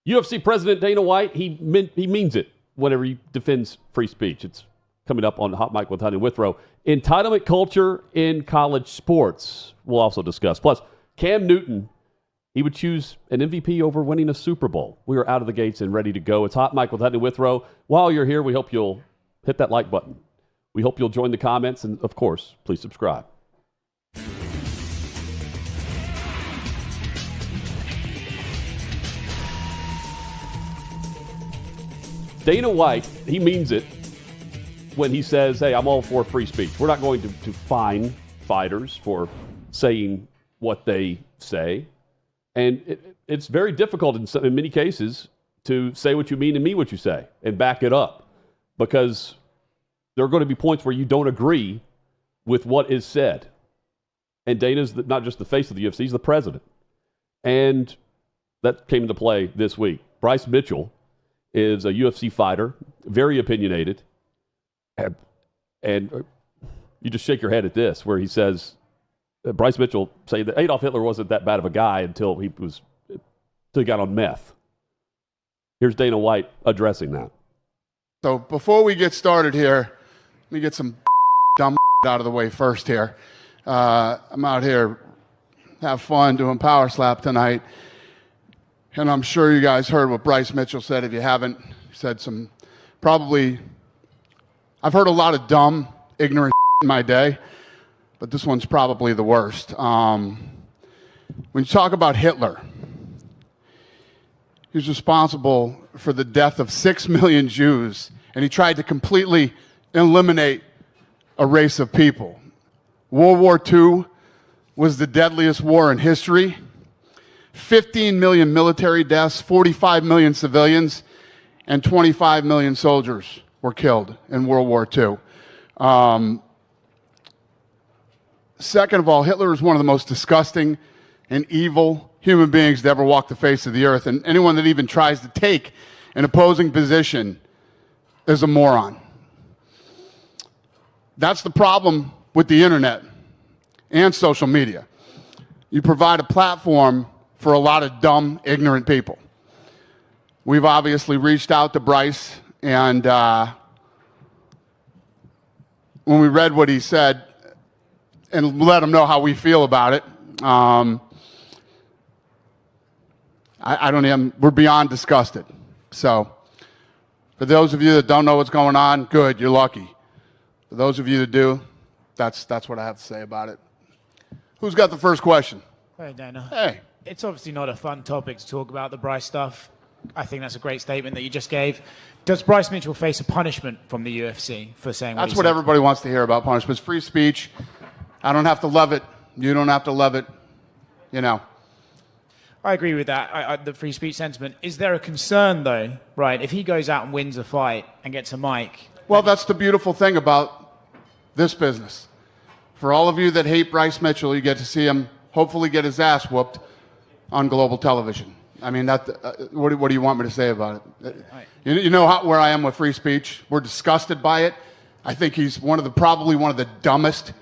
UFC President Dana White, he means it whenever he defends free speech. It's coming up on Hot Mic with Honey Withrow. Entitlement culture in college sports, we'll also discuss. Plus, Cam Newton, he would choose an MVP over winning a Super Bowl. We are out of the gates and ready to go. It's Hot Mic with Honey Withrow. While you're here, we hope you'll hit that like button. We hope you'll join the comments, and of course, please subscribe. Dana White, he means it when he says, hey, I'm all for free speech. We're not going to fine fighters for saying what they say. And it's very difficult in many cases to say what you mean and mean what you say and back it up, because there are going to be points where you don't agree with what is said. And Dana's not just the face of the UFC, he's the president. And that came into play this week. Bryce Mitchell is a UFC fighter, very opinionated. And you just shake your head at this, where he says, Bryce Mitchell saying that Adolf Hitler wasn't that bad of a guy until he got on meth. Here's Dana White addressing that. So before we get started here, let me get some dumb out of the way first here. I'm out here have fun doing Power Slap tonight. And I'm sure you guys heard what Bryce Mitchell said. If you haven't, he said some probably, I've heard a lot of dumb, ignorant in my day, but this one's probably the worst. When you talk about Hitler, he was responsible for the death of 6 million Jews, and he tried to completely eliminate a race of people. World War II was the deadliest war in history. 15 million military deaths, 45 million civilians, and 25 million soldiers were killed in World War II. Second of all, Hitler is one of the most disgusting and evil human beings to ever walk the face of the earth. And anyone that even tries to take an opposing position is a moron. That's the problem with the internet and social media. You provide a platform for a lot of dumb, ignorant people. We've obviously reached out to Bryce, and when we read what he said and let him know how we feel about it, we're beyond disgusted. So, for those of you that don't know what's going on, good, you're lucky. For those of you that do, that's what I have to say about it. Who's got the first question? Hey, Dana. Hey. It's obviously not a fun topic to talk about, the Bryce stuff. I think that's a great statement that you just gave. Does Bryce Mitchell face a punishment from the UFC for saying what That's what everybody wants to hear about punishments. Free speech. I don't have to love it. You don't have to love it. You know. I agree with that, the free speech sentiment. Is there a concern, though, right, if he goes out and wins a fight and gets a mic? Well, that's the beautiful thing about this business. For all of you that hate Bryce Mitchell, you get to see him hopefully get his ass whooped on global television. I mean, what do you want me to say about it? You know where I am with free speech? We're disgusted by it. I think he's probably one of the dumbest,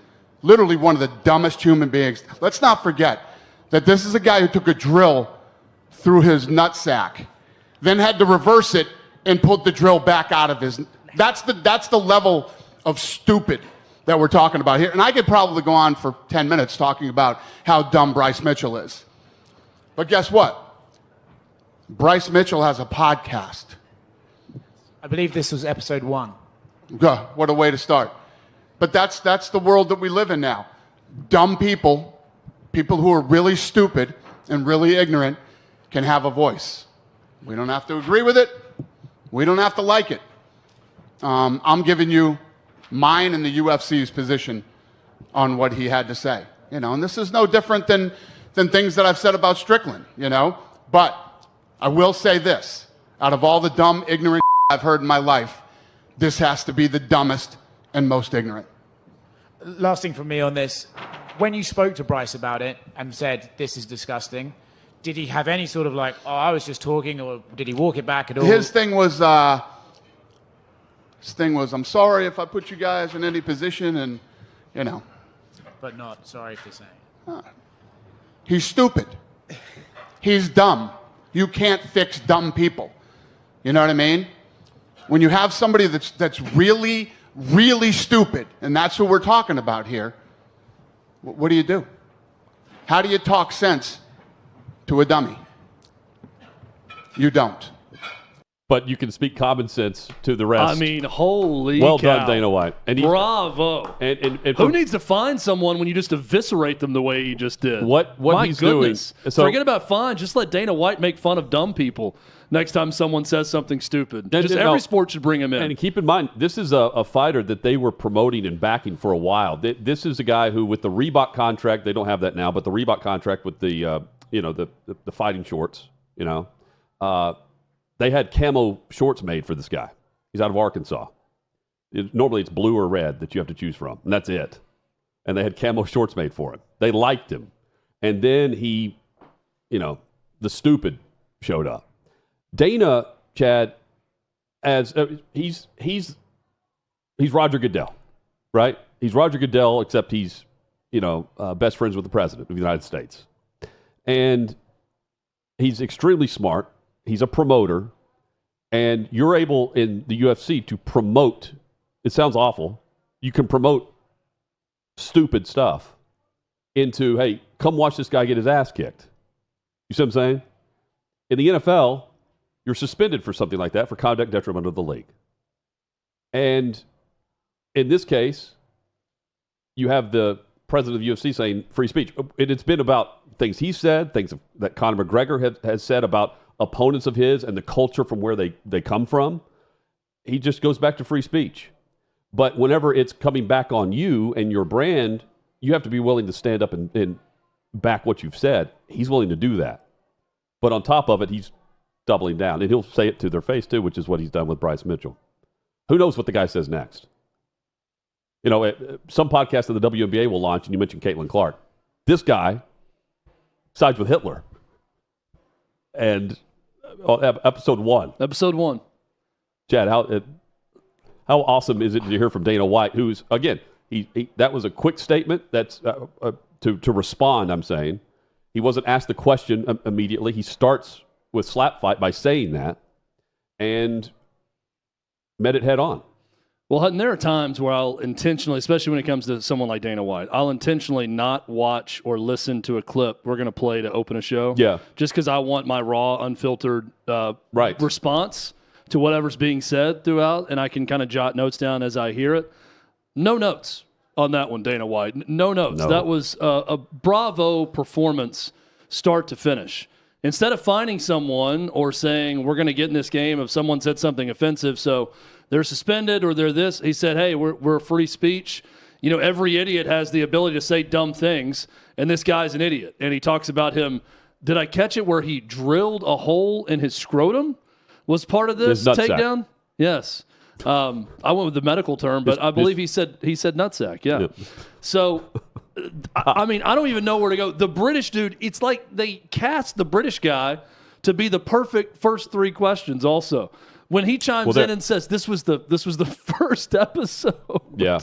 literally one of the dumbest human beings. Let's not forget that this is a guy who took a drill through his nutsack, then had to reverse it and put the drill back out of his. That's the level of stupid that we're talking about here. And I could probably go on for 10 minutes talking about how dumb Bryce Mitchell is. But guess what? Bryce Mitchell has a podcast. I believe this was episode 1. What a way to start. But that's the world that we live in now. Dumb people who are really stupid and really ignorant, can have a voice. We don't have to agree with it. We don't have to like it. I'm giving you mine and the UFC's position on what he had to say. And this is no different than things that I've said about Strickland, But I will say this. Out of all the dumb, ignorant I've heard in my life, this has to be the dumbest and most ignorant. Last thing from me on this. When you spoke to Bryce about it and said, this is disgusting, did he have any sort of I was just talking, or did he walk it back at all? His thing was, I'm sorry if I put you guys in any position, and, But not sorry for saying. He's stupid. He's dumb. You can't fix dumb people. You know what I mean? When you have somebody that's really, really stupid, and that's what we're talking about here, what do you do? How do you talk sense to a dummy? You don't. But you can speak common sense to the rest. I mean, holy well cow. done, Dana White. And bravo. And who needs to find someone when you just eviscerate them the way he just did? What My he's goodness. doing. So, forget about fine. Just let Dana White make fun of dumb people next time someone says something stupid. Every sport should bring him in. And keep in mind, this is a fighter that they were promoting and backing for a while. This is a guy who, with the Reebok contract, they don't have that now, but the Reebok contract with the the fighting shorts, they had camo shorts made for this guy. He's out of Arkansas. Normally it's blue or red that you have to choose from, and that's it. And they had camo shorts made for him. They liked him. And then he, the stupid showed up. Dana, Chad, as he's Roger Goodell, right? He's Roger Goodell, except he's, best friends with the president of the United States. And he's extremely smart. He's a promoter, and you're able in the UFC to promote. It sounds awful. You can promote stupid stuff into, hey, come watch this guy get his ass kicked. You see what I'm saying? In the NFL, you're suspended for something like that for conduct detrimental to the league. And in this case, you have the president of the UFC saying free speech. It's been about things he said, things that Conor McGregor has said about opponents of his and the culture from where they come from. He just goes back to free speech. But whenever it's coming back on you and your brand, you have to be willing to stand up and back what you've said. He's willing to do that. But on top of it, he's doubling down. And he'll say it to their face, too, which is what he's done with Bryce Mitchell. Who knows what the guy says next? Some podcast of the WNBA will launch, and you mentioned Caitlin Clark. This guy sides with Hitler. And episode 1. Episode 1. Chad, how awesome is it to hear from Dana White, who's, again, he that was a quick statement. That's to respond, I'm saying. He wasn't asked the question immediately. He starts with slap fight by saying that and met it head on. Well, Hutton, there are times where I'll intentionally, especially when it comes to someone like Dana White, I'll intentionally not watch or listen to a clip we're going to play to open a show. Yeah. Just because I want my raw, unfiltered response to whatever's being said throughout, and I can kind of jot notes down as I hear it. No notes on that one, Dana White. No notes. No. That was a bravo performance start to finish. Instead of finding someone or saying, we're going to get in this game if someone said something offensive, so they're suspended or they're this, he said, hey, we're free speech. Every idiot has the ability to say dumb things, and this guy's an idiot. And he talks about him. Did I catch it where he drilled a hole in his scrotum? Was part of this takedown? Yes. I went with the medical term, but I believe he said nutsack. Yeah. So, I mean, I don't even know where to go. The British dude, it's like they cast the British guy to be the perfect first 3 questions also. When he chimes in and says, this was the first episode. Yeah.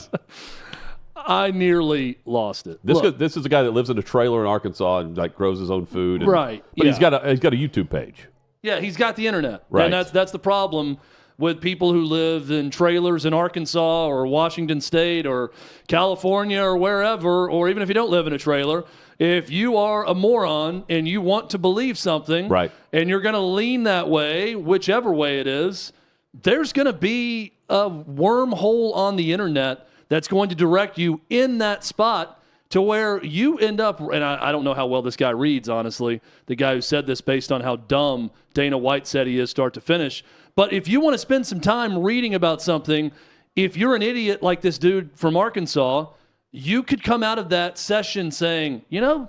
I nearly lost it. This is a guy that lives in a trailer in Arkansas and grows his own food. Right. But he's got a YouTube page. Yeah, he's got the internet. Right. And that's the problem with people who live in trailers in Arkansas or Washington State or California or wherever, or even if you don't live in a trailer, if you are a moron and you want to believe something, right, and you're going to lean that way, whichever way it is, there's going to be a wormhole on the internet that's going to direct you in that spot to where you end up, and I don't know how well this guy reads, honestly, the guy who said this based on how dumb Dana White said he is start to finish. But if you want to spend some time reading about something, if you're an idiot like this dude from Arkansas, you could come out of that session saying, that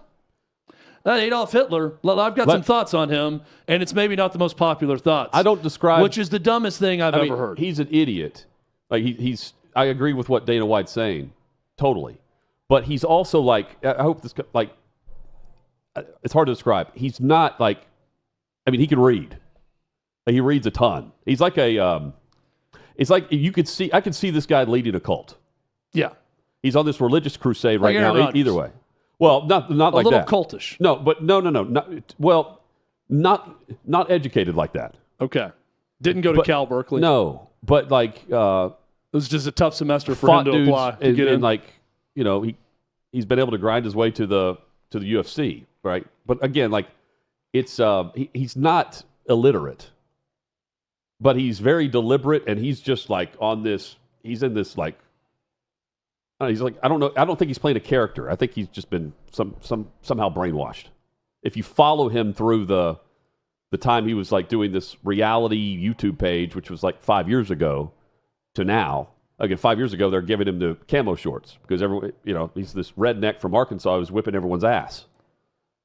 Adolf Hitler, I've got some thoughts on him, and it's maybe not the most popular thoughts. I don't describe... Which is the dumbest thing I've ever heard. He's an idiot. I agree with what Dana White's saying. Totally. But he's also I hope this, it's hard to describe. He's not he can read. He reads a ton. He's like it's like I could see this guy leading a cult. Yeah. He's on this religious crusade right now. Rodgers. Either way. Well, not like that. A little cultish. No, but no. Not educated like that. Okay. Didn't go to Cal Berkeley. No, but like it was just a tough semester for him to apply to get in. Like, you know, he's been able to grind his way to the UFC, right? But again, like it's he's not illiterate, but he's very deliberate, and he's just like on this. He's in this like. He's like, I don't know. I don't think he's playing a character. I think he's just been somehow brainwashed. If you follow him through the time he was like doing this reality YouTube page, which was like 5 years ago, to now. Again, 5 years ago, they're giving him the camo shorts because everyone, you know, he's this redneck from Arkansas who's whipping everyone's ass,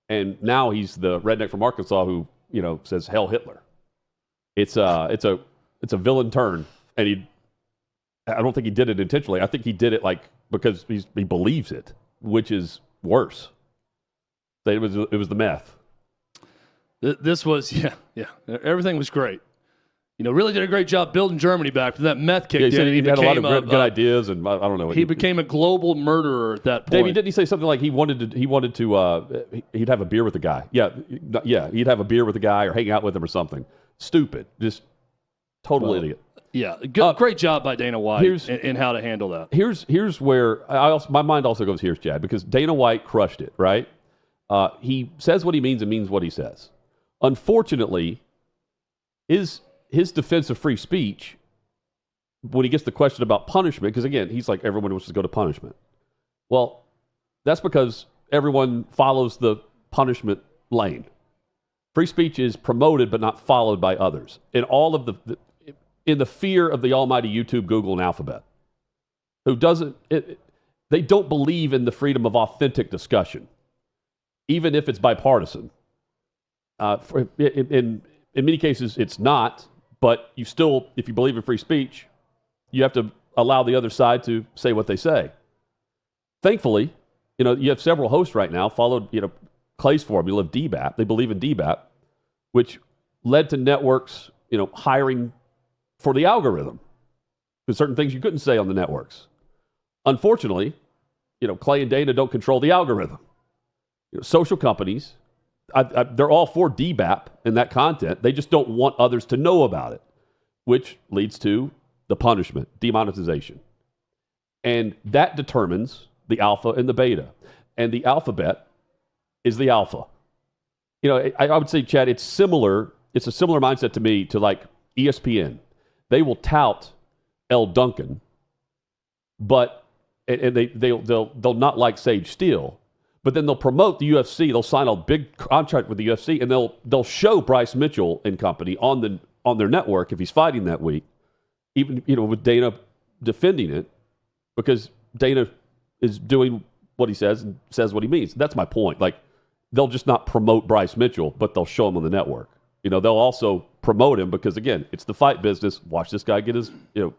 and now he's the redneck from Arkansas who, you know, says "Hell Hitler." It's a villain turn, and I don't think he did it intentionally. I think he did it like because he believes it, which is worse. It was the meth. This was everything was great. You know, really did a great job building Germany back. But that meth kicked in. He had a lot of good ideas, and I don't know. He became a global murderer at that point. Davey, didn't he say something like he'd have a beer with the guy? Yeah, he'd have a beer with the guy or hang out with him or something. Stupid, just total idiot. Yeah, great job by Dana White in how to handle that. Here's where my mind also goes here, Chad, because Dana White crushed it, right? He says what he means and means what he says. Unfortunately, his defense of free speech, when he gets the question about punishment, because again, he's like, everyone wants to go to punishment. Well, that's because everyone follows the punishment lane. Free speech is promoted but not followed by others. In all of in the fear of the almighty YouTube, Google, and Alphabet, who they don't believe in the freedom of authentic discussion, even if it's bipartisan. In many cases, it's not, but you still, if you believe in free speech, you have to allow the other side to say what they say. Thankfully, you know, you have several hosts right now followed, you know, Clay's formula of DBAP. They believe in DBAP, which led to networks, you know, hiring for the algorithm. There's certain things you couldn't say on the networks. Unfortunately, you know, Clay and Dana don't control the algorithm. You know, social companies, they're all for DBAP and that content. They just don't want others to know about it, which leads to the punishment, demonetization. And that determines the alpha and the beta. And the alphabet is the alpha. You know, I would say, Chad, it's a similar mindset to me to like ESPN. They will tout L. Duncan, but they'll not like Sage Steele, but then they'll promote the UFC. They'll sign a big contract with the UFC, and they'll show Bryce Mitchell and company on their network if he's fighting that week, even, you know, with Dana defending it, because Dana is doing what he says and says what he means. That's my point. Like, they'll just not promote Bryce Mitchell, but they'll show him on the network. You know, they'll also promote him because, again, it's the fight business. Watch this guy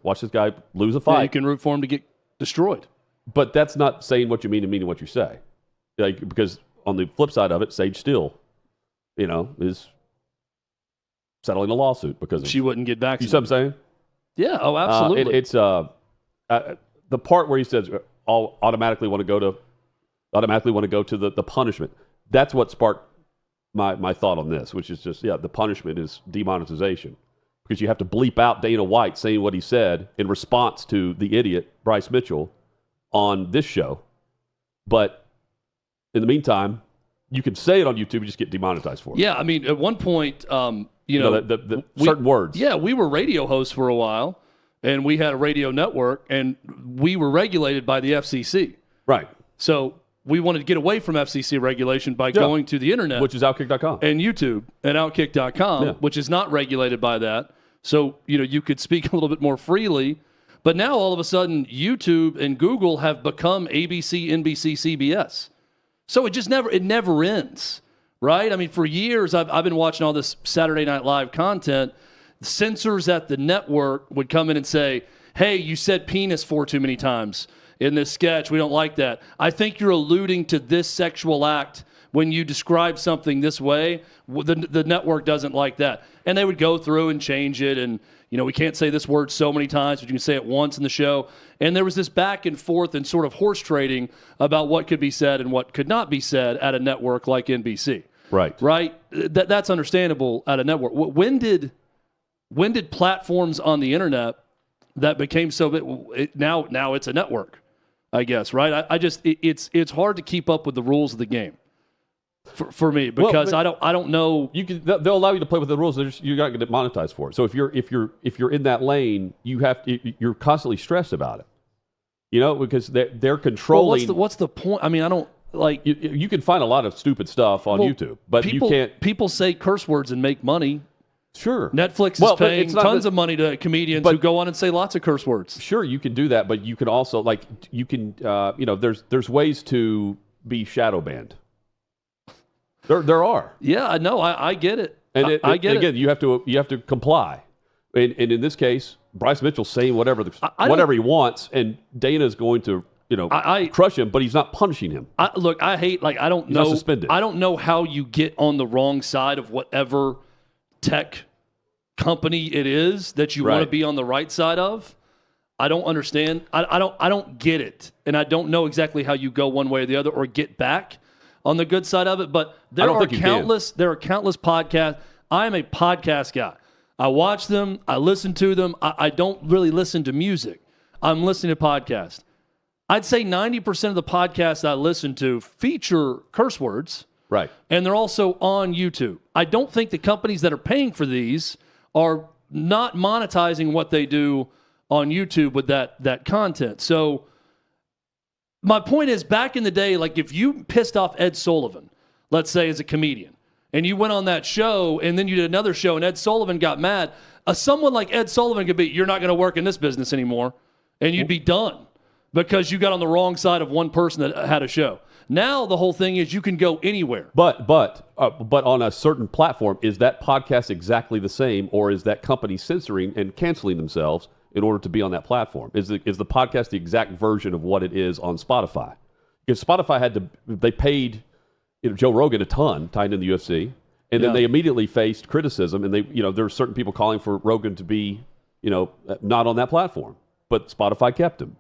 watch this guy lose a fight. Yeah, you can root for him to get destroyed. But that's not saying what you mean and meaning what you say. Like, because on the flip side of it, Sage Steele, you know, is settling a lawsuit because she wouldn't get vaccinated. You see what I'm saying? Yeah. Oh, absolutely. It's the part where he says, "I'll automatically want to go to the punishment." That's what sparked my thought on this, which is just, the punishment is demonetization, because you have to bleep out Dana White saying what he said in response to the idiot Bryce Mitchell on this show. But in the meantime, you can say it on YouTube, you just get demonetized for it. Yeah, I mean, at one point, the certain words. Yeah, we were radio hosts for a while, and we had a radio network, and we were regulated by the FCC. Right. So we wanted to get away from FCC regulation by going to the internet, which is OutKick.com, and YouTube and OutKick.com, which is not regulated by that. So, you know, you could speak a little bit more freely. But now all of a sudden, YouTube and Google have become ABC, NBC, CBS. So it never ends, right? I mean, for years, I've been watching all this Saturday Night Live content. Censors at the network would come in and say, "Hey, you said penis too many times in this sketch. We don't like that. I think you're alluding to this sexual act when you describe something this way. The network doesn't like that." And they would go through and change it. And, you know, we can't say this word so many times, but you can say it once in the show. And there was this back and forth and sort of horse trading about what could be said and what could not be said at a network like NBC. Right. Right? That's understandable at a network. When did platforms on the internet that became so big, now it's a network, I guess, right? It's hard to keep up with the rules of the game for me because I don't know. They'll allow you to play with the rules. You're not going to get monetized for it. So if you're in that lane, you're constantly stressed about it. Because they're controlling. Well, what's the point? I mean, I don't like. You can find a lot of stupid stuff on YouTube, but you can't. People say curse words and make money. Sure. Netflix is paying tons of money to comedians who go on and say lots of curse words. Sure, you can do that, but you can also there's ways to be shadow banned. There are. Yeah, I know. I get it. And I get again, it. you have to comply. And in this case, Bryce Mitchell's saying whatever he wants, and Dana's going to crush him, but he's not punishing him. I don't know. Not suspended. I don't know how you get on the wrong side of whatever tech company it is that you want to be on the right side of. I don't understand. I don't get it, and I don't know exactly how you go one way or the other or get back on the good side of it. But there are countless podcasts. I am a podcast guy. I watch them. I listen to them. I don't really listen to music. I'm listening to podcasts. I'd say 90% of the podcasts I listen to feature curse words. Right. And they're also on YouTube. I don't think the companies that are paying for these are not monetizing what they do on YouTube with that content. So my point is, back in the day, like if you pissed off Ed Sullivan, let's say as a comedian, and you went on that show and then you did another show and Ed Sullivan got mad, someone like Ed Sullivan could be, you're not going to work in this business anymore, and you'd be done because you got on the wrong side of one person that had a show. Now the whole thing is you can go anywhere. But on a certain platform, is that podcast exactly the same, or is that company censoring and canceling themselves in order to be on that platform? Is the podcast the exact version of what it is on Spotify? Because Spotify they paid Joe Rogan a ton tied in the UFC, and then they immediately faced criticism, and there were certain people calling for Rogan to be not on that platform, but Spotify kept him.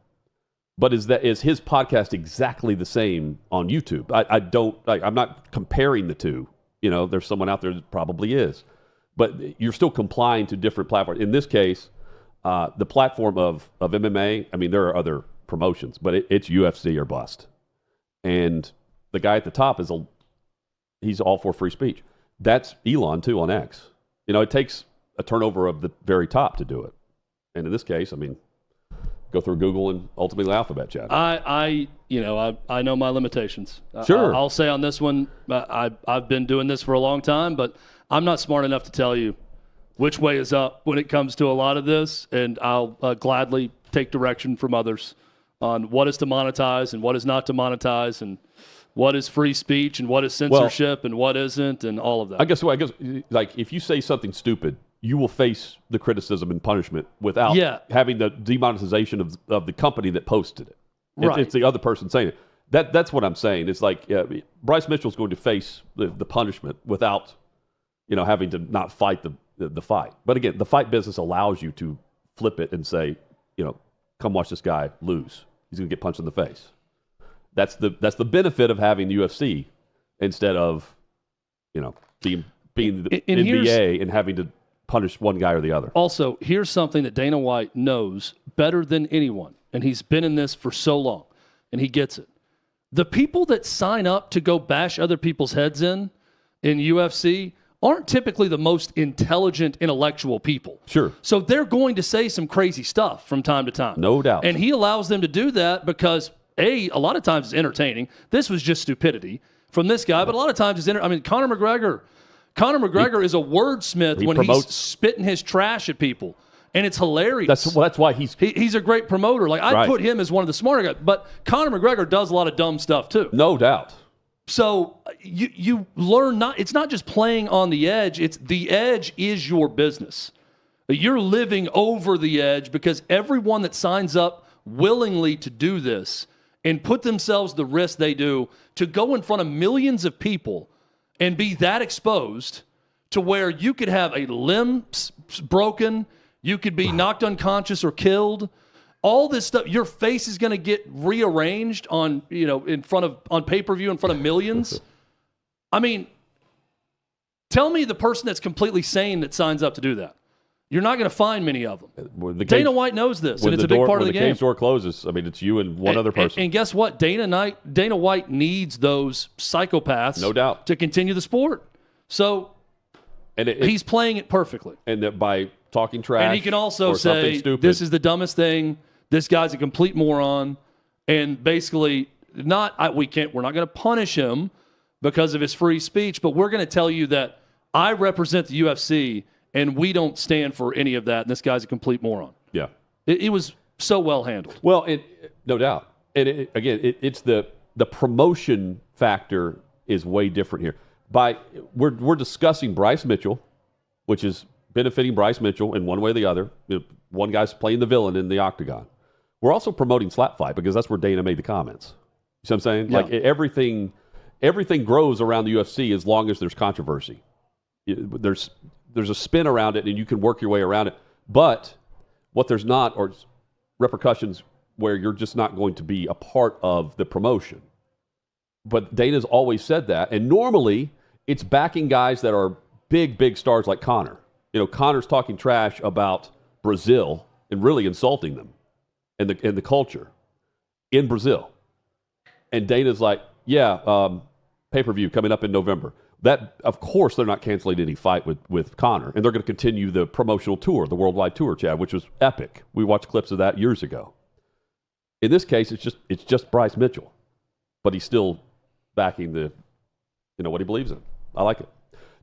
But is his podcast exactly the same on YouTube? I'm not comparing the two. There's someone out there that probably is, but you're still complying to different platforms. In this case, the platform of MMA. I mean, there are other promotions, but it's UFC or bust. And the guy at the top he's all for free speech. That's Elon too on X. It takes a turnover of the very top to do it. And in this case, I mean, go through Google and ultimately Alphabet Chat. I know my limitations. Sure. I'll say on this one, I've been doing this for a long time, but I'm not smart enough to tell you which way is up when it comes to a lot of this, and I'll gladly take direction from others on what is to monetize and what is not to monetize, and what is free speech and what is censorship and what isn't, and all of that. I guess like if you say something stupid, you will face the criticism and punishment without having the demonetization of the company that posted it. Right. It's the other person saying it. That's what I'm saying. It's like Bryce Mitchell's going to face the punishment without having to not fight the fight. But again, the fight business allows you to flip it and say, come watch this guy lose. He's going to get punched in the face. That's the benefit of having the UFC instead of being the NBA and having to punish one guy or the other. Also, here's something that Dana White knows better than anyone, and he's been in this for so long, and he gets it. The people that sign up to go bash other people's heads in UFC aren't typically the most intelligent, intellectual people. Sure. So they're going to say some crazy stuff from time to time. No doubt. And he allows them to do that because, a lot of times it's entertaining. This was just stupidity from this guy, but a lot of times it's Conor McGregor. Conor McGregor is a wordsmith when he's spitting his trash at people, and it's hilarious. That's why he's a great promoter. Like I'd put him as one of the smarter guys, but Conor McGregor does a lot of dumb stuff too. No doubt. So you learn it's not just playing on the edge. It's the edge is your business. You're living over the edge because everyone that signs up willingly to do this and put themselves the risk they do to go in front of millions of people and be that exposed to where you could have a limb broken, you could be knocked unconscious or killed. All this stuff, your face is going to get rearranged on pay-per-view in front of millions. I mean, Tell me the person that's completely sane that signs up to do that. You're not going to find many of them. Dana White knows this, and it's a big part of the game. When the cage door closes, I mean, it's you and one other person. And guess what? Dana White needs those psychopaths, no doubt, to continue the sport. So he's playing it perfectly. And that by talking trash, and he can also say, this is the dumbest thing. This guy's a complete moron. And basically, we're not going to punish him because of his free speech, but we're going to tell you that I represent the UFC, and we don't stand for any of that, and this guy's a complete moron. Yeah. It was so well handled. Well, no doubt. And it's the promotion factor is way different here. We're discussing Bryce Mitchell, which is benefiting Bryce Mitchell in one way or the other. One guy's playing the villain in the octagon. We're also promoting slap fight because that's where Dana made the comments. You see what I'm saying? Yeah. Like everything grows around the UFC as long as there's controversy. There's a spin around it, and you can work your way around it. But what there's not are repercussions where you're just not going to be a part of the promotion. But Dana's always said that, and normally it's backing guys that are big stars like Conor. Conor's talking trash about Brazil and really insulting them and the culture in Brazil. And Dana's like, pay-per-view coming up in November. That, of course, they're not canceling any fight with Conor, and they're going to continue the promotional tour, the worldwide tour, Chad, which was epic. We watched clips of that years ago. In this case, it's just Bryce Mitchell, but he's still backing what he believes in. I like it,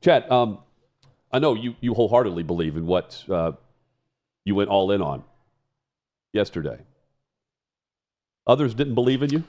Chad. I know you wholeheartedly believe in what you went all in on yesterday. Others didn't believe in you.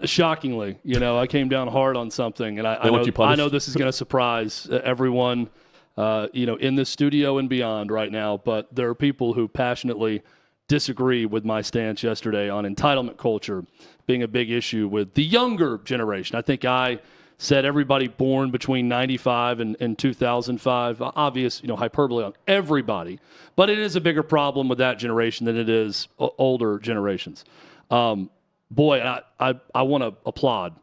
Shockingly, I came down hard on something, and I know this is going to surprise everyone, in this studio and beyond right now. But there are people who passionately disagree with my stance yesterday on entitlement culture being a big issue with the younger generation. I think I said everybody born between 95 and 2005. Obvious, hyperbole on everybody, but it is a bigger problem with that generation than it is older generations. Boy, I want to applaud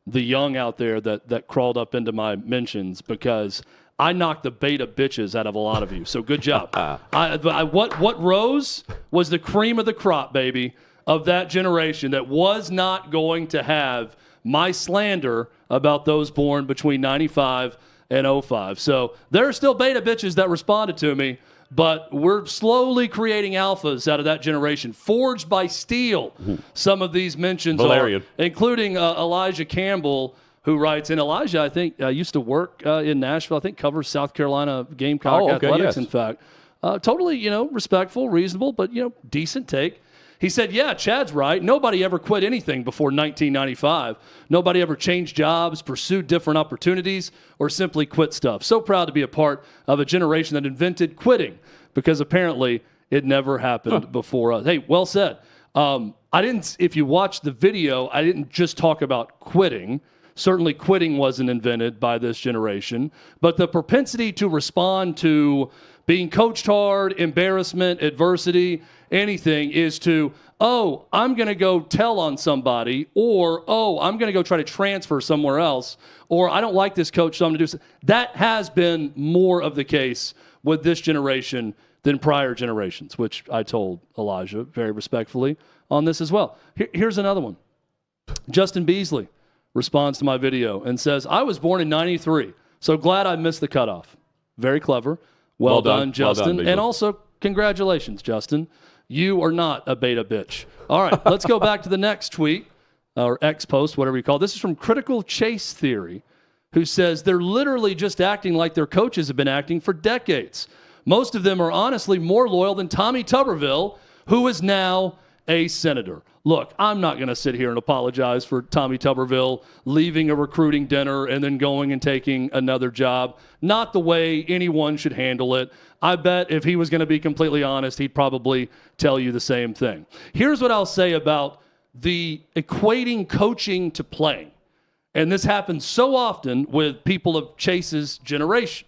the young out there that crawled up into my mentions because I knocked the beta bitches out of a lot of you. So good job. What rose was the cream of the crop, baby, of that generation that was not going to have my slander about those born between 95 and 05. So there are still beta bitches that responded to me. But we're slowly creating alphas out of that generation, forged by steel. Some of these mentions Valerian. are, including Elijah Campbell, who writes, and Elijah, I think, used to work in Nashville. I think covers South Carolina Gamecock athletics, yes. in fact. Totally, respectful, reasonable, but, decent take. He said, yeah, Chad's right. Nobody ever quit anything before 1995. Nobody ever changed jobs, pursued different opportunities, or simply quit stuff. So proud to be a part of a generation that invented quitting because apparently it never happened before us. Hey, well said. If you watch the video, I didn't just talk about quitting. Certainly quitting wasn't invented by this generation, but the propensity to respond to being coached hard, embarrassment, adversity, anything is to, I'm going to go tell on somebody, or, I'm going to go try to transfer somewhere else, or I don't like this coach, so I'm going to do something. That has been more of the case with this generation than prior generations, which I told Elijah very respectfully on this as well. Here's another one. Justin Beasley responds to my video and says, I was born in 93, so glad I missed the cutoff. Very clever. Well done, Justin. And also, congratulations, Justin. You are not a beta bitch. All right, let's go back to the next tweet, or X post, whatever you call it. This is from Critical Chase Theory, who says they're literally just acting like their coaches have been acting for decades. Most of them are honestly more loyal than Tommy Tuberville, who is now a senator. Look, I'm not going to sit here and apologize for Tommy Tuberville leaving a recruiting dinner and then going and taking another job. Not the way anyone should handle it. I bet if he was going to be completely honest, he'd probably tell you the same thing. Here's what I'll say about the equating coaching to playing. And this happens so often with people of Chase's generation.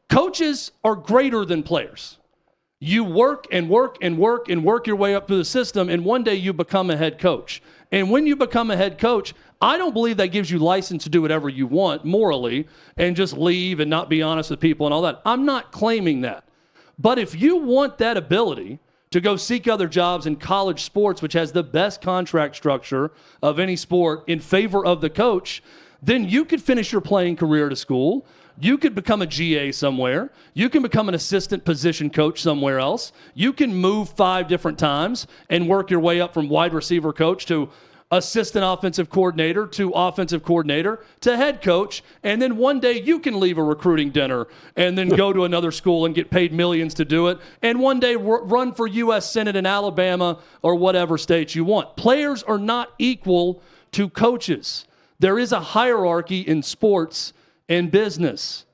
Coaches are greater than players. You work and work and work and work your way up through the system, and one day you become a head coach. And when you become a head coach, I don't believe that gives you license to do whatever you want morally and just leave and not be honest with people and all that. I'm not claiming that. But if you want that ability to go seek other jobs in college sports, which has the best contract structure of any sport in favor of the coach, then you could finish your playing career at a school. You could become a GA somewhere. You can become an assistant position coach somewhere else. You can move 5 different times and work your way up from wide receiver coach to assistant offensive coordinator to offensive coordinator to head coach. And then one day you can leave a recruiting dinner and then go to another school and get paid millions to do it. And one day run for U.S. Senate in Alabama or whatever state you want. Players are not equal to coaches. There is a hierarchy in sports and business.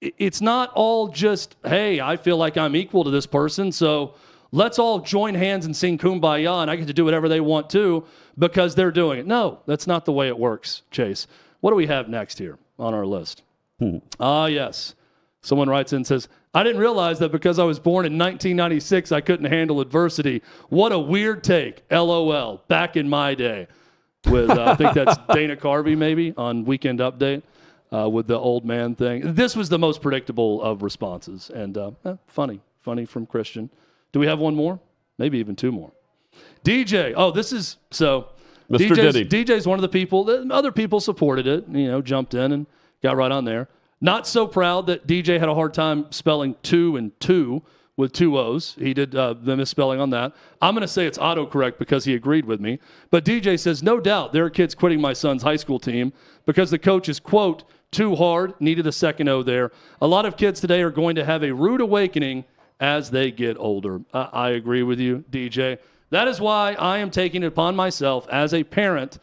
It's not all just, hey, I feel like I'm equal to this person, so let's all join hands and sing Kumbaya, and I get to do whatever they want to because they're doing it. No, that's not the way it works, Chase. What do we have next here on our list? Yes. Someone writes in and says, I didn't realize that because I was born in 1996, I couldn't handle adversity. What a weird take. LOL. Back in my day. With, I think that's Dana Carvey maybe on Weekend Update. With the old man thing. This was the most predictable of responses. And funny from Christian. Do we have one more? Maybe even 2 more. DJ. Oh, this is, so. Mr. Diddy. DJ's one of the people, other people supported it, jumped in and got right on there. Not so proud that DJ had a hard time spelling 2 and 2 with 2 O's. He did the misspelling on that. I'm going to say it's autocorrect because he agreed with me. But DJ says, no doubt there are kids quitting my son's high school team because the coach is, quote, too hard, needed a second O there. A lot of kids today are going to have a rude awakening as they get older. I agree with you, DJ. That is why I am taking it upon myself as a parent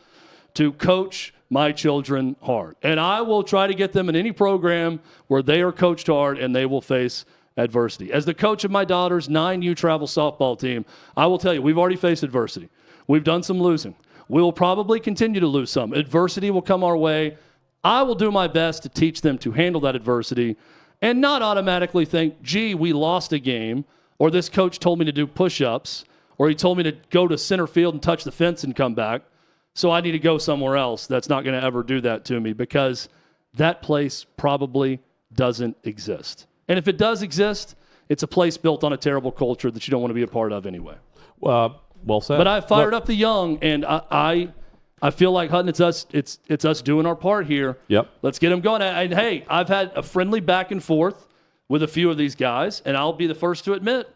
to coach my children hard. And I will try to get them in any program where they are coached hard and they will face adversity. As the coach of my daughter's 9U travel softball team, I will tell you, we've already faced adversity. We've done some losing. We will probably continue to lose some. Adversity will come our way. I will do my best to teach them to handle that adversity and not automatically think, gee, we lost a game, or this coach told me to do push-ups, or he told me to go to center field and touch the fence and come back, so I need to go somewhere else that's not going to ever do that to me, because that place probably doesn't exist. And if it does exist, it's a place built on a terrible culture that you don't want to be a part of anyway. Well said. But I fired up the young, and I feel like, Hutton, it's us doing our part here. Yep. Let's get them going. And hey, I've had a friendly back and forth with a few of these guys, and I'll be the first to admit,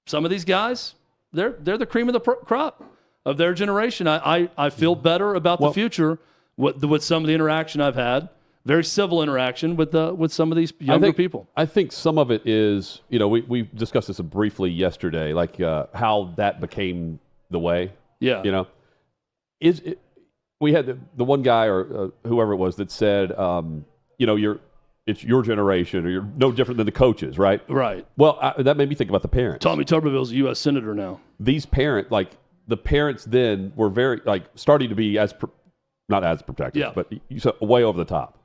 some of these guys, they're the cream of the crop of their generation. I feel better about the future with some of the interaction I've had. Very civil interaction with some of these younger people. I think some of it is, we discussed this briefly yesterday, like how that became the way. Yeah. We had the one guy or whoever it was that said, it's your generation, or you're no different than the coaches, right? Right. Well, that made me think about the parents. Tommy Tuberville's a U.S. Senator now. These parents, the parents then were very, starting to be not as protective, but way over the top.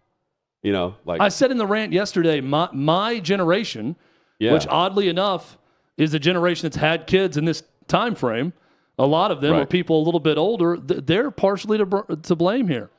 I said in the rant yesterday, my generation, which oddly enough is a generation that's had kids in this time frame, a lot of them are people a little bit older. They're partially to blame here.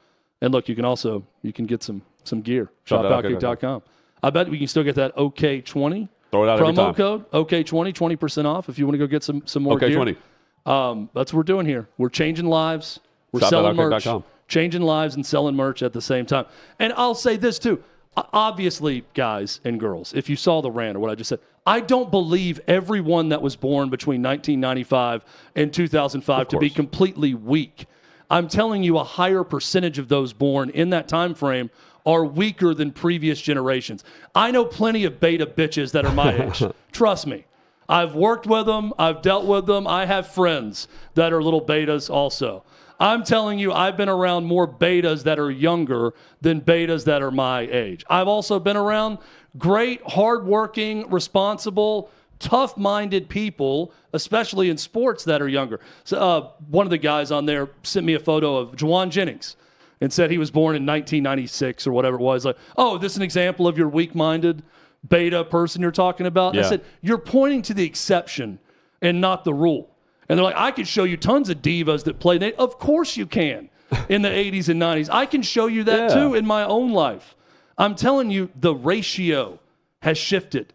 And look, you can get some gear. Shop.outkick.com. I bet we can still get that OK20 Throw it out promo code. OK20, 20% off if you want to go get some more gear. OK20. That's what we're doing here. We're changing lives. We're selling merch. Changing lives and selling merch at the same time. And I'll say this too. Obviously, guys and girls, if you saw the rant or what I just said, I don't believe everyone that was born between 1995 and 2005 to be completely weak. I'm telling you, a higher percentage of those born in that time frame are weaker than previous generations. I know plenty of beta bitches that are my age. Trust me. I've worked with them. I've dealt with them. I have friends that are little betas also. I'm telling you, I've been around more betas that are younger than betas that are my age. I've also been around great, hardworking, responsible, tough-minded people, especially in sports, that are younger. So, one of the guys on there sent me a photo of Juwan Jennings and said he was born in 1996 or whatever it was. Like, oh, this is an example of your weak-minded beta person you're talking about. Yeah. I said, you're pointing to the exception and not the rule. And they're like, I could show you tons of divas that play. Of course you can in the 80s and 90s. I can show you that too in my own life. I'm telling you, the ratio has shifted.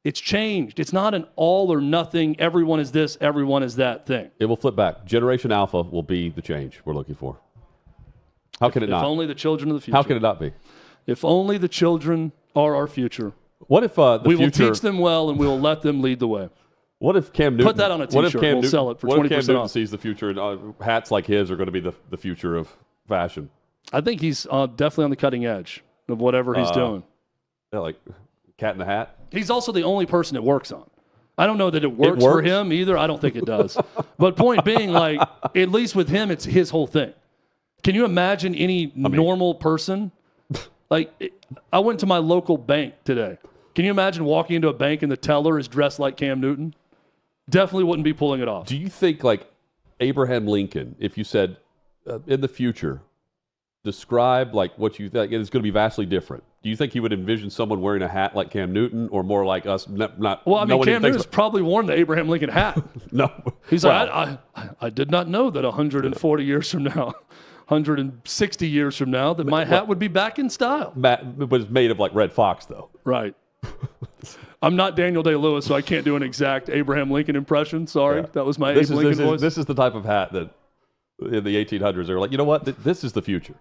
It's changed. It's not an all or nothing, everyone is this, everyone is that thing. It will flip back. Generation Alpha will be the change we're looking for. How can it not? If only the children of the future. How can it not be? If only the children are our future. What if we will teach them well and we will let them lead the way. What if Cam Newton... Put that on a T-shirt. We'll sell it for 20% What if Cam Newton off. sees the future and hats like his are going to be the future of fashion? I think he's definitely on the cutting edge of whatever he's doing. Yeah, like Cat in the Hat. He's also the only person it works on. I don't know that it works for him either. I don't think it does. But point being, like, at least with him, it's his whole thing. Can you imagine any normal person? Like, I went to my local bank today. Can you imagine walking into a bank and the teller is dressed like Cam Newton? Definitely wouldn't be pulling it off. Do you think, like, Abraham Lincoln, if you said, in the future, describe, like, what you think is going to be vastly different, do you think he would envision someone wearing a hat like Cam Newton or more like us? Not well, I mean, Cam Newton's probably worn the Abraham Lincoln hat. No. He's like, I did not know that 140 years from now, 160 years from now, that my hat would be back in style. It was made of, like, Red Fox, though. Right. I'm not Daniel Day-Lewis, so I can't do an exact Abraham Lincoln impression. Sorry. That was my Abe Lincoln voice. This is the type of hat that in the 1800s they were like, you know what? This is the future.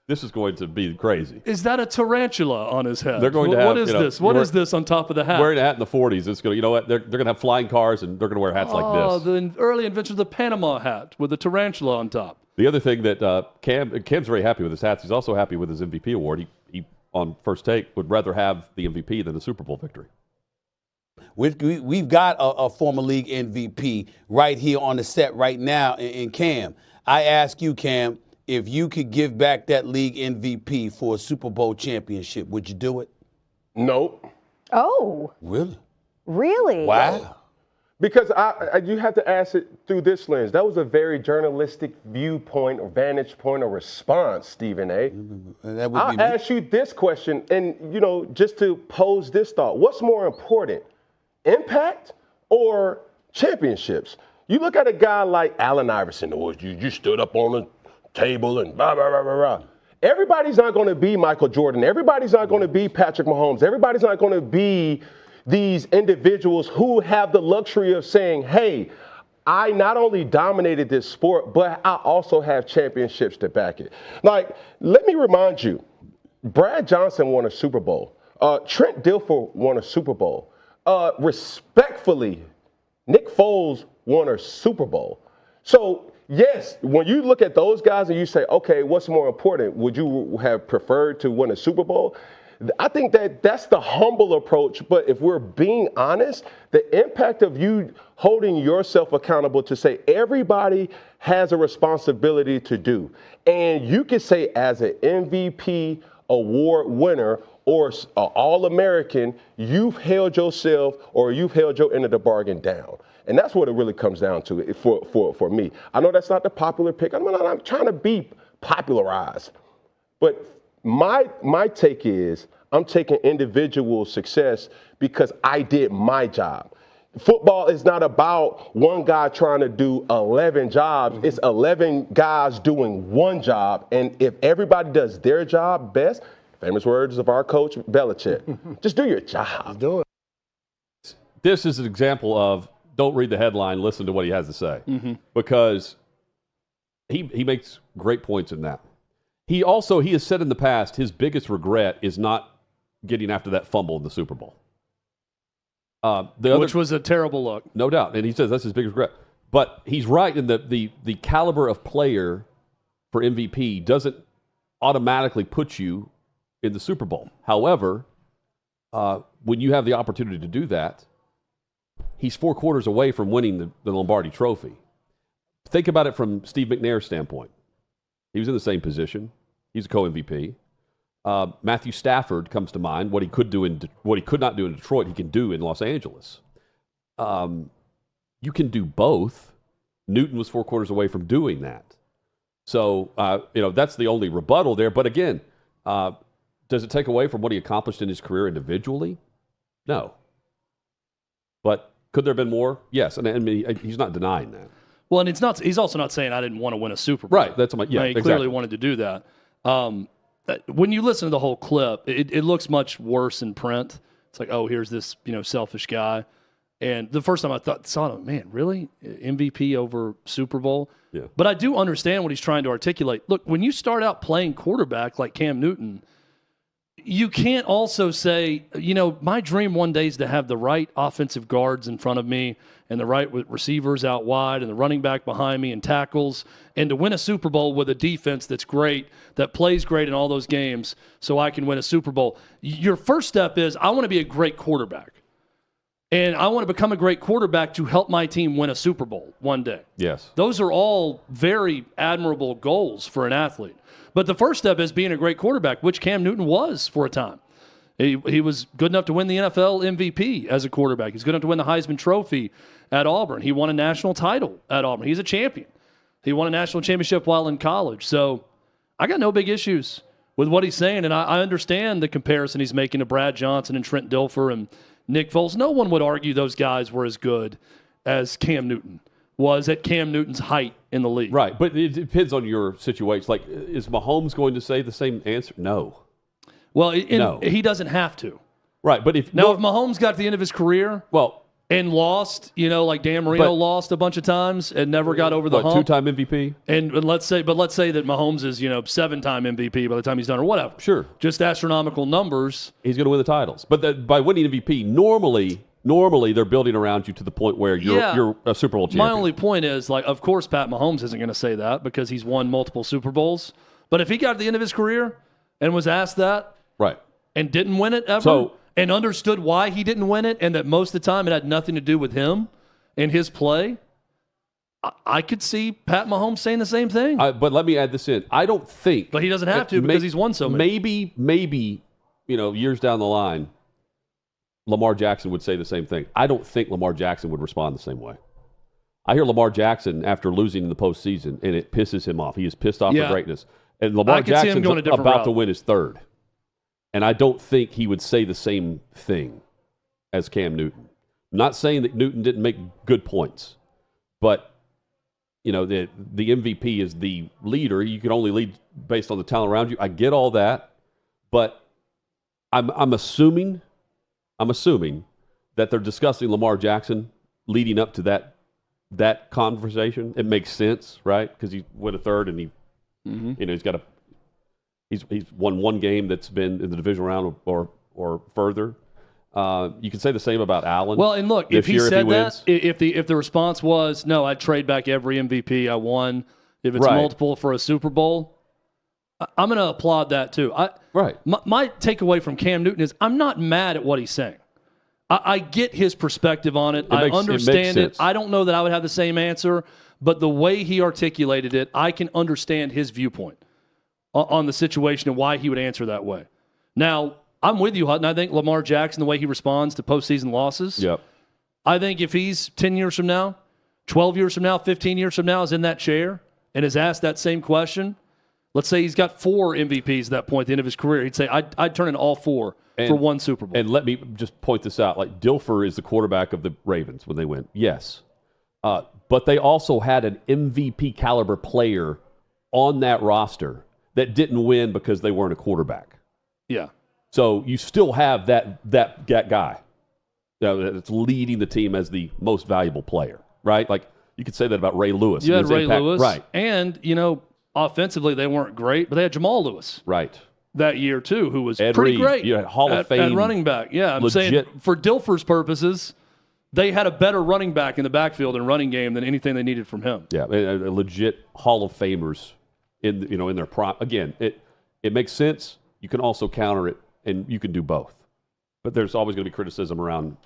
This is going to be crazy. Is that a tarantula on his head? They're going to have, what is this? What is this on top of the hat? Wearing a hat in the 40s, it's going to, you know what? They're going to have flying cars and they're going to wear hats like this. Oh, the early invention of the Panama hat with the tarantula on top. The other thing that Cam's very happy with his hats. He's also happy with his MVP award. He on First Take would rather have the MVP than the Super Bowl victory. We've got a former league MVP right here on the set right now in Cam. I ask you, Cam, if you could give back that league MVP for a Super Bowl championship, would you do it? No. Oh. Really? Really? Wow. Because you have to ask it through this lens. That was a very journalistic viewpoint or vantage point or response, Stephen A. I'll ask you this question, and, just to pose this thought. What's more important, impact or championships? You look at a guy like Allen Iverson, you stood up on the table and blah, blah, blah, blah, blah. Everybody's not going to be Michael Jordan. Everybody's not going to be Patrick Mahomes. Everybody's not going to be these individuals who have the luxury of saying, hey, I not only dominated this sport, but I also have championships to back it. Like, let me remind you, Brad Johnson won a Super Bowl. Trent Dilfer won a Super Bowl. Respectfully, Nick Foles won a Super Bowl. So, yes, when you look at those guys and you say, okay, what's more important? Would you have preferred to win a Super Bowl? I think that's the humble approach. But if we're being honest, the impact of you holding yourself accountable to say everybody has a responsibility to do. And you can say as an MVP award winner or an All-American, you've held yourself or you've held your end of the bargain down. And that's what it really comes down to for me. I know that's not the popular pick. I'm trying to be popularized. But my take is I'm taking individual success because I did my job. Football is not about one guy trying to do 11 jobs. It's 11 guys doing one job. And if everybody does their job best, famous words of our coach, Belichick, just do your job. Do it. This is an example of don't read the headline, listen to what he has to say. Because he makes great points in that. He has said in the past his biggest regret is not getting after that fumble in the Super Bowl. Which was a terrible look. No doubt. And he says that's his biggest regret. But he's right in that the caliber of player for MVP doesn't automatically put you in the Super Bowl. However, when you have the opportunity to do that, he's 4 quarters away from winning the Lombardi Trophy. Think about it from Steve McNair's standpoint. He was in the same position. He's a co-MVP. Matthew Stafford comes to mind. What he could not do in Detroit, he can do in Los Angeles. You can do both. Newton was 4 quarters away from doing that. So that's the only rebuttal there. But again, does it take away from what he accomplished in his career individually? No. But could there have been more? Yes. And I mean, he's not denying that. Well, and he's also not saying I didn't want to win a Super Bowl. Right. That's my, yeah, He clearly wanted to do that. When you listen to the whole clip, it looks much worse in print. It's like, oh, here's this, selfish guy. And the first time I saw him, man, really? MVP over Super Bowl? Yeah. But I do understand what he's trying to articulate. Look, when you start out playing quarterback like Cam Newton, you can't also say, my dream one day is to have the right offensive guards in front of me and the right receivers out wide and the running back behind me and tackles, and to win a Super Bowl with a defense that's great, that plays great in all those games so I can win a Super Bowl. Your first step is I want to be a great quarterback. And I want to become a great quarterback to help my team win a Super Bowl one day. Yes. Those are all very admirable goals for an athlete. But the first step is being a great quarterback, which Cam Newton was for a time. He was good enough to win the NFL MVP as a quarterback. He's good enough to win the Heisman Trophy at Auburn. He won a national title at Auburn. He's a champion. He won a national championship while in college. So I got no big issues with what he's saying, and I understand the comparison he's making to Brad Johnson and Trent Dilfer and Nick Foles. No one would argue those guys were as good as Cam Newton was at Cam Newton's height in the league. Right, but it depends on your situation. Like, is Mahomes going to say the same answer? No. Well, no. He doesn't have to. Right, but if Mahomes got to the end of his career and lost, like Dan Marino lost a bunch of times and never got over the hump. Two-time MVP? And let's say that Mahomes is, 7-time MVP by the time he's done or whatever. Sure. Just astronomical numbers. He's going to win the titles. But by winning MVP, normally they're building around you to the point where you're a Super Bowl champion. My only point is, of course Pat Mahomes isn't going to say that because he's won multiple Super Bowls. But if he got to the end of his career and was asked that right, and didn't win it ever, and understood why he didn't win it, and that most of the time it had nothing to do with him and his play, I could see Pat Mahomes saying the same thing. But let me add this in. I don't think... But he doesn't have to because he's won so many. Maybe, years down the line, Lamar Jackson would say the same thing. I don't think Lamar Jackson would respond the same way. I hear Lamar Jackson after losing in the postseason, and it pisses him off. He is pissed off for greatness. And Lamar Jackson's about to win his third. And I don't think he would say the same thing as Cam Newton. I'm not saying that Newton didn't make good points, but the MVP is the leader. You can only lead based on the talent around you. I get all that, but I'm assuming that they're discussing Lamar Jackson leading up to that conversation. It makes sense, right? Because he won a third, and he's won one game that's been in the divisional round or further. You can say the same about Allen. Well, and look, if he said that, if the response was no, I'd trade back every MVP I won if it's multiple for a Super Bowl, I'm going to applaud that too. My takeaway from Cam Newton is I'm not mad at what he's saying. I get his perspective on it. I understand it. I don't know that I would have the same answer, but the way he articulated it, I can understand his viewpoint on the situation and why he would answer that way. Now, I'm with you, Hutton. I think Lamar Jackson, the way he responds to postseason losses, I think if he's 10 years from now, 12 years from now, 15 years from now is in that chair and is asked that same question, let's say he's got 4 MVPs at that point at the end of his career, he'd say, I'd turn in all 4 for one Super Bowl. And let me just point this out. Like, Dilfer is the quarterback of the Ravens when they win. Yes. But they also had an MVP caliber player on that roster that didn't win because they weren't a quarterback. Yeah. So you still have that guy that's leading the team as the most valuable player, right? Like, you could say that about Ray Lewis. You had Ray Lewis. Right. And, offensively they weren't great, but they had Jamal Lewis. Right. That year, too, who was pretty great. You had Hall of Fame. At running back. Yeah, I'm saying for Dilfer's purposes, they had a better running back in the backfield and running game than anything they needed from him. Yeah, a legit Hall of Famers in their prime. Again, it makes sense. You can also counter it, and you can do both. But there's always going to be criticism around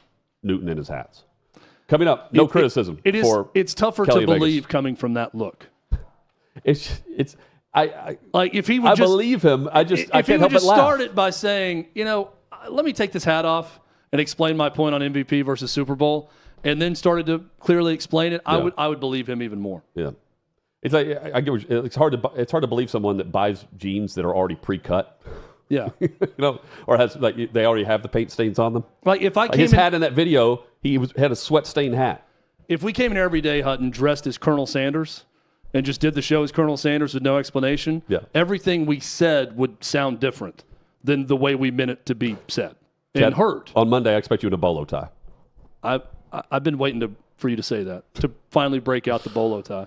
Newton and his hats. Coming up, criticism. It's tougher Kelly to believe coming from that look. I like if he would just believe him. I can't help but laugh. If he would just start it by saying, let me take this hat off and explain my point on MVP versus Super Bowl, and then started to clearly explain it, I would believe him even more. Yeah, it's like it's hard to believe someone that buys jeans that are already pre-cut. Yeah. Or has like they already have the paint stains on them. Like if I Like came his hat in that video, had a sweat stained hat. If we came in every day, Hutton, dressed as Colonel Sanders and just did the show as Colonel Sanders with no explanation, everything we said would sound different than the way we meant it to be said and heard. On Monday, I expect you in a bolo tie. I've been waiting for you to say that, to finally break out the bolo tie.